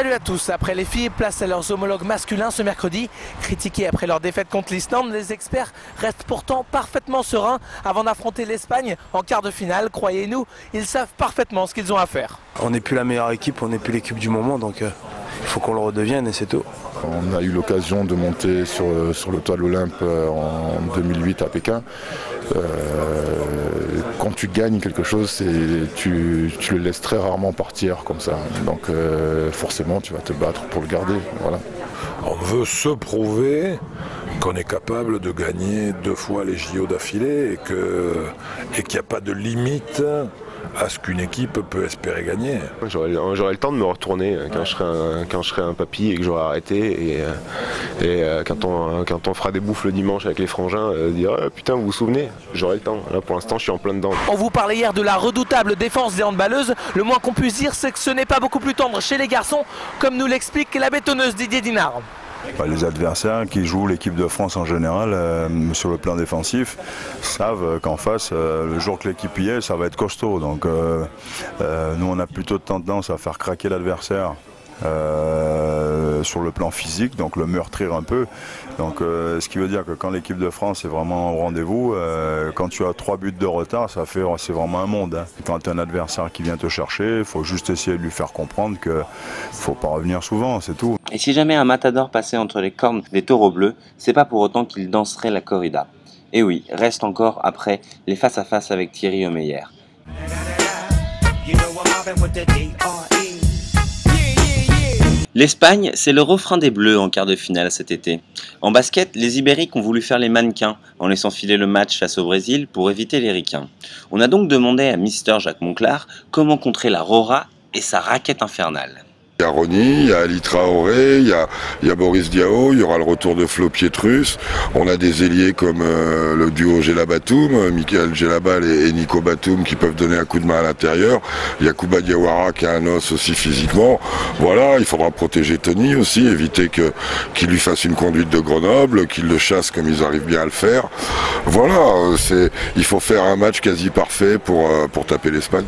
Salut à tous, après les filles, place à leurs homologues masculins ce mercredi. Critiqués après leur défaite contre l'Islande, les experts restent pourtant parfaitement sereins avant d'affronter l'Espagne en quart de finale. Croyez-nous, ils savent parfaitement ce qu'ils ont à faire. On n'est plus la meilleure équipe, on n'est plus l'équipe du moment, donc il faut qu'on le redevienne et c'est tout. On a eu l'occasion de monter sur le toit de l'Olympe en 2008 à Pékin. Quand tu gagnes quelque chose, tu le laisses très rarement partir comme ça. Donc forcément, tu vas te battre pour le garder. Voilà. On veut se prouver qu'on est capable de gagner 2 fois les JO d'affilée et qu'il n'y a pas de limite à ce qu'une équipe peut espérer gagner. J'aurai le temps de me retourner quand je serai un papy et que j'aurai arrêté et quand on fera des bouffes le dimanche avec les frangins, dire putain vous vous souvenez, j'aurai le temps. Là pour l'instant je suis en plein dedans. On vous parlait hier de la redoutable défense des handballeuses. Le moins qu'on puisse dire c'est que ce n'est pas beaucoup plus tendre chez les garçons, comme nous l'explique la bétonneuse Didier Dinard. Les adversaires qui jouent l'équipe de France en général sur le plan défensif savent qu'en face, le jour que l'équipe y est, ça va être costaud. Donc nous on a plutôt tendance à faire craquer l'adversaire sur le plan physique, donc le meurtrir un peu. Donc ce qui veut dire que quand l'équipe de France est vraiment au rendez-vous, quand tu as 3 buts de retard, c'est vraiment un monde. Quand tu as un adversaire qui vient te chercher, il faut juste essayer de lui faire comprendre qu'il ne faut pas revenir souvent, c'est tout. Et si jamais un matador passait entre les cornes des taureaux bleus, c'est pas pour autant qu'il danserait la corrida. Et oui, reste encore après les face-à-face avec Thierry Omeyer. L'Espagne, c'est le refrain des Bleus en quart de finale cet été. En basket, les Ibériques ont voulu faire les mannequins en laissant filer le match face au Brésil pour éviter les ricains. On a donc demandé à Mister Jacques Monclar comment contrer la Rora et sa raquette infernale. Il y a Ronny, il y a Ali Traoré, il y a Boris Diaw, il y aura le retour de Flo Pietrus. On a des ailiers comme le duo Gela-Batum, Michael Gelabal et Nico Batum qui peuvent donner un coup de main à l'intérieur. Il y a Kuba Diawara qui a un os aussi physiquement. Voilà, il faudra protéger Tony aussi, éviter qu'il lui fasse une conduite de Grenoble, qu'il le chasse comme ils arrivent bien à le faire. Voilà, il faut faire un match quasi parfait pour taper l'Espagne.